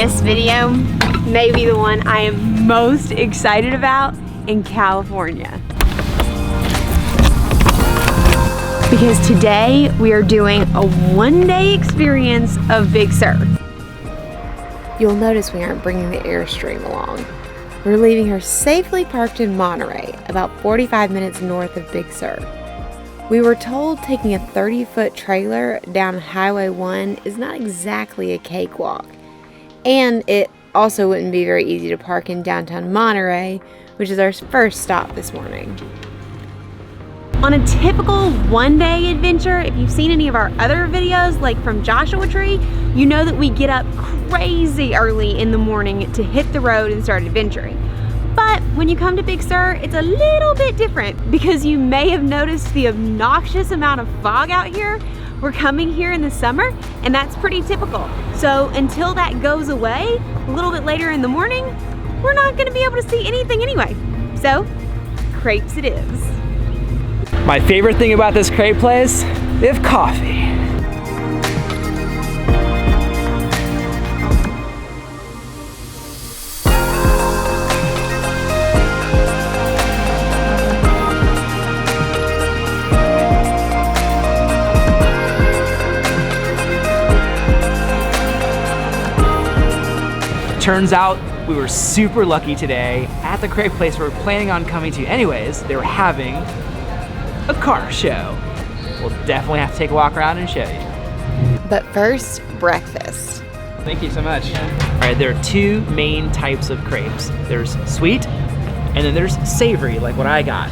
This video may be the one I am most excited about in California. Because today we are doing a one-day experience of Big Sur. You'll notice we aren't bringing the Airstream along. We're leaving her safely parked in Monterey, about 45 minutes north of Big Sur. We were told taking a 30-foot trailer down Highway 1 is not exactly a cakewalk. And it also wouldn't be very easy to park in downtown Monterey, which is our first stop this morning. On a typical one-day adventure, if you've seen any of our other videos, like from Joshua Tree, you know that we get up crazy early in the morning to hit the road and start adventuring. But when you come to Big Sur, it's a little bit different because you may have noticed the obnoxious amount of fog out here. We're coming here in the summer, and that's pretty typical. So until that goes away, a little bit later in the morning, we're not gonna be able to see anything anyway. So, crepes it is. My favorite thing about this crepe place, they have coffee. Turns out we were super lucky today. At the crepe place we were planning on coming to anyways, they were having a car show. We'll definitely have to take a walk around and show you. But first, breakfast. Thank you so much. All right, there are two main types of crepes. There's sweet, and then there's savory, like what I got.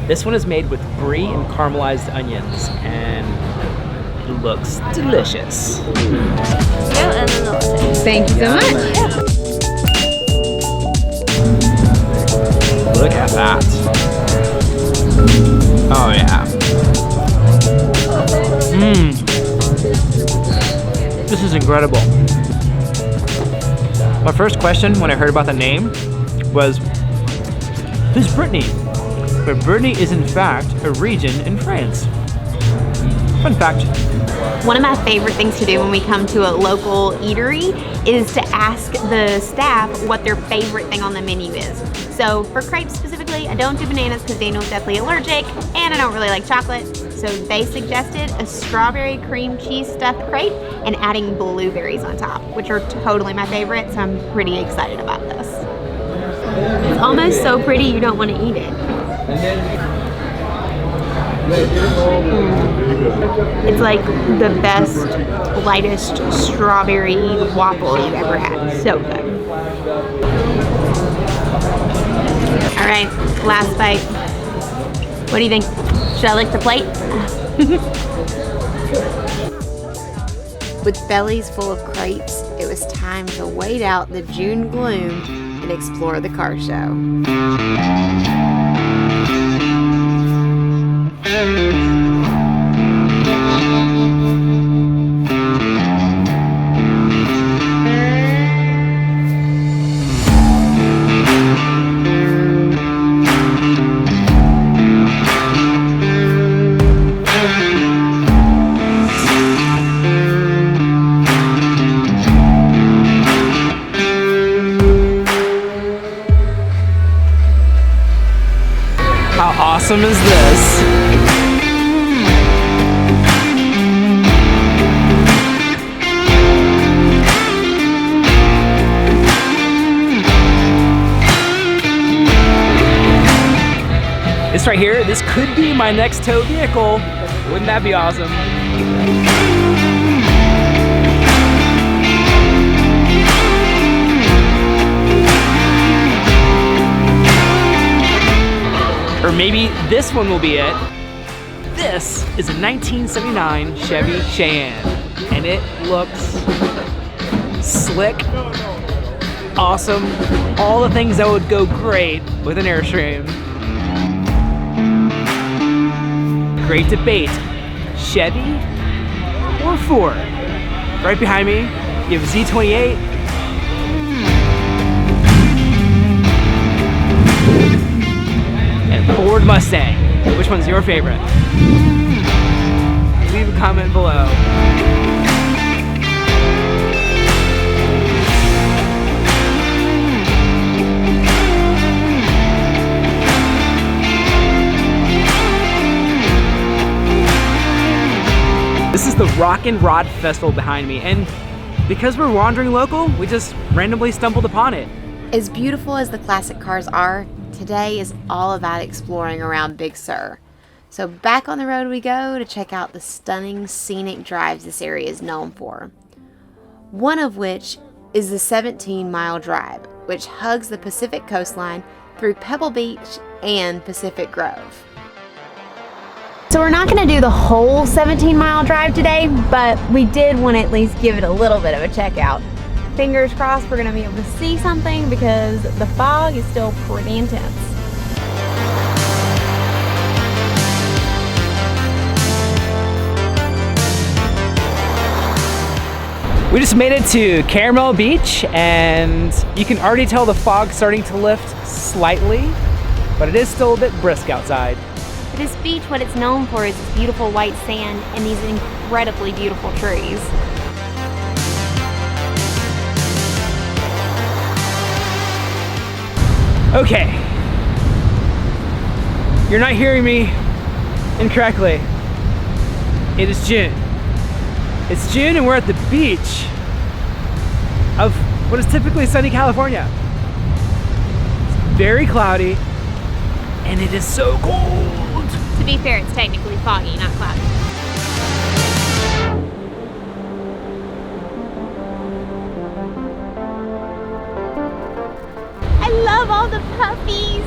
This one is made with brie and caramelized onions, and it looks delicious. Thank you so much. Look at that. Oh yeah. This is incredible. My first question when I heard about the name was, who's Brittany? But Brittany is in fact a region in France. Fun fact. One of my favorite things to do when we come to a local eatery is to ask the staff what their favorite thing on the menu is. So for crepes specifically, I don't do bananas because Daniel's definitely allergic, and I don't really like chocolate. So they suggested a strawberry cream cheese stuffed crepe and adding blueberries on top, which are totally my favorite, so I'm pretty excited about this. It's almost so pretty you don't want to eat it. It's like the best, lightest strawberry waffle you've ever had. So good. All right, last bite. What do you think? Should I lick the plate? With bellies full of crepes, it was time to wait out the June gloom and explore the car show. How awesome is this? This right here, this could be my next tow vehicle. Wouldn't that be awesome? Or maybe this one will be it. This is a 1979 Chevy Cheyenne, and it looks slick, awesome, all the things that would go great with an Airstream. Great debate, Chevy or Ford? Right behind me, you have a Z28, Ford Mustang. Which one's your favorite? Leave a comment below. the Rock and Rod Festival behind me, and because we're wandering local, we just randomly stumbled upon it. As beautiful as the classic cars are, today is all about exploring around Big Sur. So back on the road we go to check out the stunning scenic drives this area is known for. One of which is the 17-mile drive, which hugs the Pacific coastline through Pebble Beach and Pacific Grove. So we're not going to do the whole 17-mile drive today, but we did want to at least give it a little bit of a check out. Fingers crossed we're going to be able to see something because the fog is still pretty intense. We just made it to Caramel Beach, and you can already tell the fog's starting to lift slightly, but it is still a bit brisk outside. For this beach, what it's known for is its beautiful white sand and these incredibly beautiful trees. Okay, you're not hearing me incorrectly. It is June. It's June and we're at the beach of what is typically sunny California. It's very cloudy and it is so cold. To be fair, it's technically foggy, not cloudy. I love all the puppies.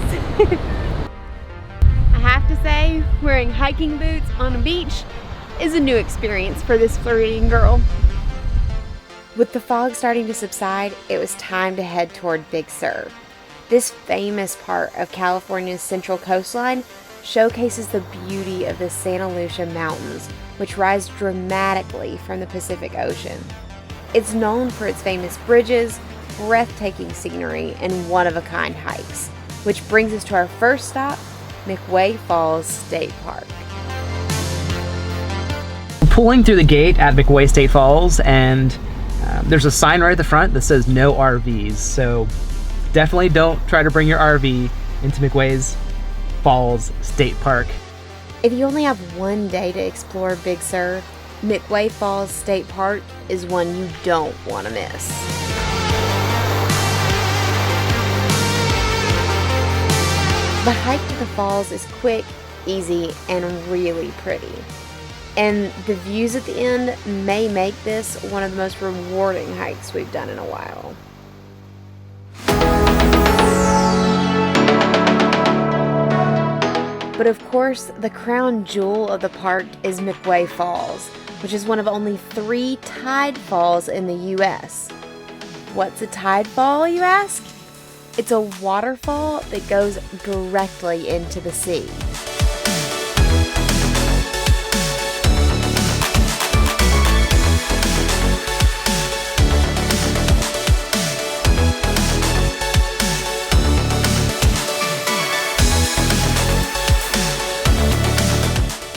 I have to say, wearing hiking boots on a beach is a new experience for this Floridian girl. With the fog starting to subside, it was time to head toward Big Sur. This famous part of California's central coastline showcases the beauty of the Santa Lucia Mountains, which rise dramatically from the Pacific Ocean. It's known for its famous bridges, breathtaking scenery, and one-of-a-kind hikes, which brings us to our first stop, McWay Falls State Park. Pulling through the gate at McWay State Falls, and there's a sign right at the front that says no RVs, so definitely don't try to bring your RV into McWay's Falls State Park. If you only have one day to explore Big Sur, McWay Falls State Park is one you don't want to miss. The hike to the falls is quick, easy, and really pretty. And the views at the end may make this one of the most rewarding hikes we've done in a while. But of course, the crown jewel of the park is McWay Falls, which is one of only 3 tide falls in the U.S. What's a tide fall, you ask? It's a waterfall that goes directly into the sea.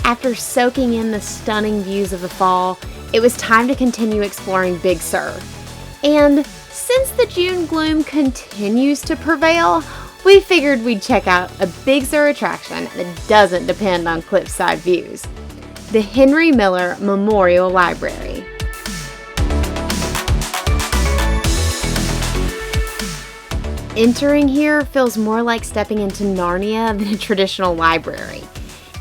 After soaking in the stunning views of the fall, it was time to continue exploring Big Sur. And since the June gloom continues to prevail, we figured we'd check out a Big Sur attraction that doesn't depend on cliffside views: the Henry Miller Memorial Library. Entering here feels more like stepping into Narnia than a traditional library.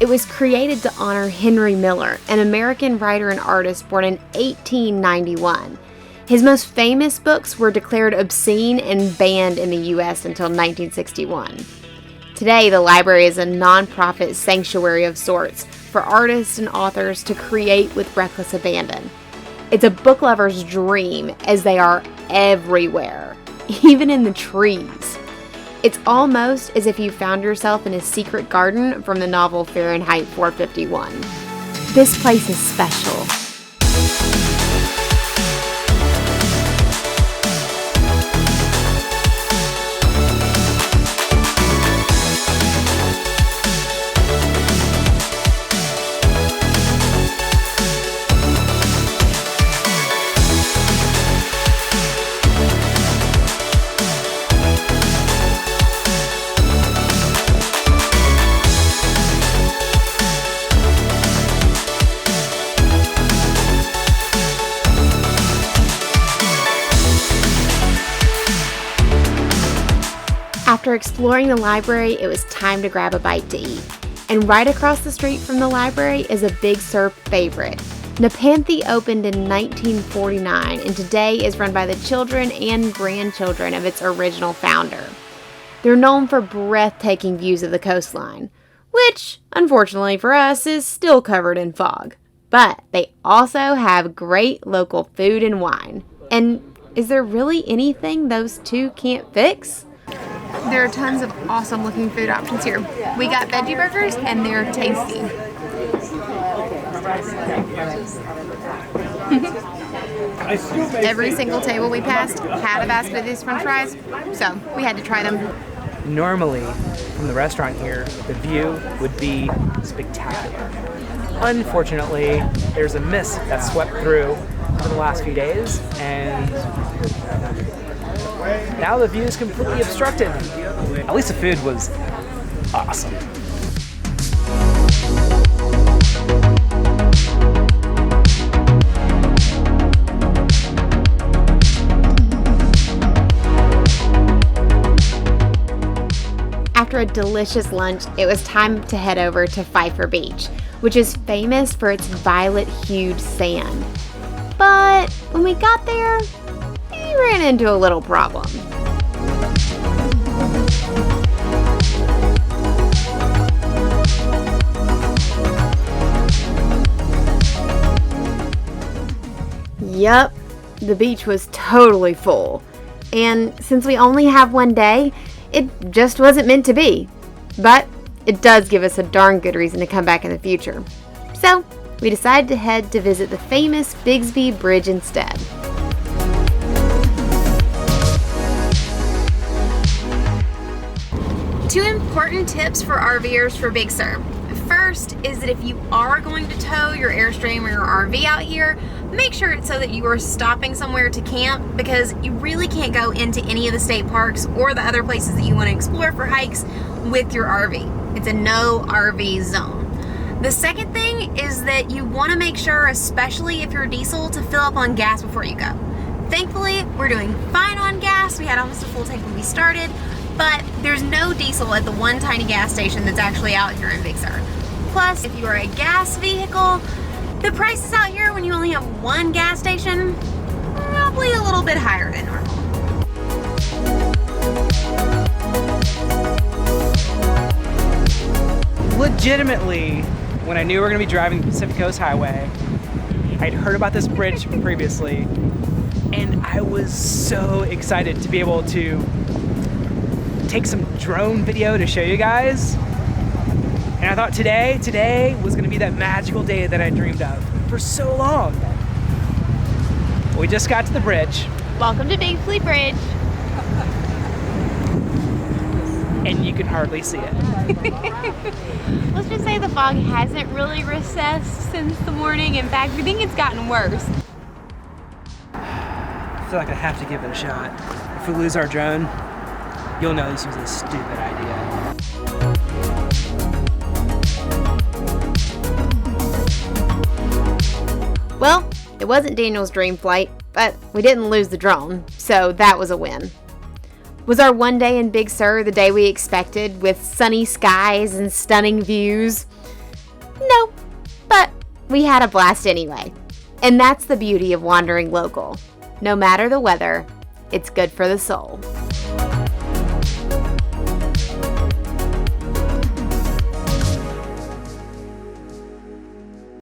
It was created to honor Henry Miller, an American writer and artist born in 1891. His most famous books were declared obscene and banned in the U.S. until 1961. Today, the library is a non-profit sanctuary of sorts for artists and authors to create with reckless abandon. It's a book lover's dream, as they are everywhere, even in the trees. It's almost as if you found yourself in a secret garden from the novel Fahrenheit 451. This place is special. After exploring the library, it was time to grab a bite to eat. And right across the street from the library is a Big Sur favorite. Nepenthe opened in 1949 and today is run by the children and grandchildren of its original founder. They're known for breathtaking views of the coastline, which, unfortunately for us, is still covered in fog. But they also have great local food and wine. And is there really anything those two can't fix? There are tons of awesome looking food options here. We got veggie burgers and they're tasty. Every single table we passed had a basket of these french fries, so we had to try them. Normally, from the restaurant here, the view would be spectacular. Unfortunately, there's a mist that swept through in the last few days, and now the view is completely obstructed. At least the food was awesome. After a delicious lunch, it was time to head over to Pfeiffer Beach, which is famous for its violet-hued sand. But when we got there, we ran into a little problem. Yup, the beach was totally full. And since we only have one day, it just wasn't meant to be. But it does give us a darn good reason to come back in the future. So we decided to head to visit the famous Bixby Bridge instead. Two important tips for RVers for Big Sur. First is that if you are going to tow your Airstream or your RV out here, make sure it's so that you are stopping somewhere to camp, because you really can't go into any of the state parks or the other places that you want to explore for hikes with your RV. It's a no RV zone. The second thing is that you want to make sure, especially if you're diesel, to fill up on gas before you go. Thankfully, we're doing fine on gas. We had almost a full tank when we started, but there's no diesel at the one tiny gas station that's actually out here in Big Sur. Plus, if you are a gas vehicle, the prices out here when you only have one gas station, probably a little bit higher than normal. Legitimately, when I knew we were going to be driving the Pacific Coast Highway, I'd heard about this bridge previously, and I was so excited to be able to take some drone video to show you guys. And I thought today was going to be that magical day that I dreamed of for so long. We just got to the bridge. Welcome to Bixby Bridge. And you can hardly see it. Let's just say the fog hasn't really recessed since the morning. In fact, we think it's gotten worse. I feel like I have to give it a shot. If we lose our drone, you'll know this was a stupid idea. Well, it wasn't Daniel's dream flight, but we didn't lose the drone, so that was a win. Was our one day in Big Sur the day we expected, with sunny skies and stunning views? No, but we had a blast anyway. And that's the beauty of wandering local. No matter the weather, it's good for the soul.